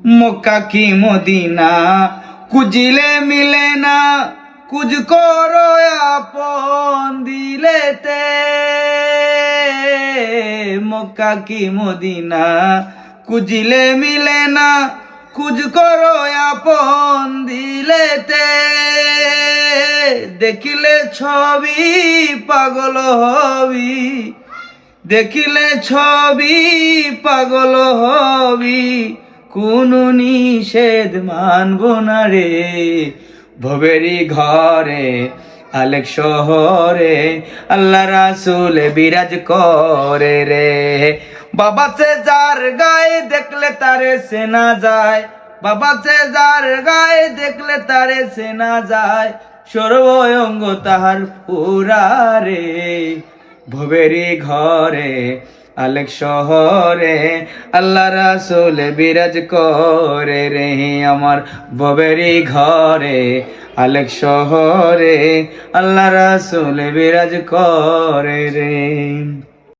মক্কা কি মদিনা খুঁজিলে মিলে না, কুজ করো আপন দিলেতে। মক্কা কি মদিনা খুঁজিলে মিলে না, কুজ করো আপন দিলেতে। দেখিলে ছবি পাগল হবি, দেখিলে ছবি পাগল হবি, কোনো নিষেধ মানব না রে। ভবেরি ঘরে আলেক শহরে আল্লাহ রাসূল বিরাজ করে রে। বাবা সে যার গায়ে দেখলে তারে সেনা যায়, বাবা সে যার গায়ে দেখলে তারে সেনা যায়, সর্বঙ্গ তাহার পুরা রে। ভবেরি ঘরে আলেক শহরে আল্লাহ রাসূল বিরাজ করে রে। আমার ভবেরি ঘরে আলেক শহরে আল্লাহ রাসূল বিরাজ করে রে।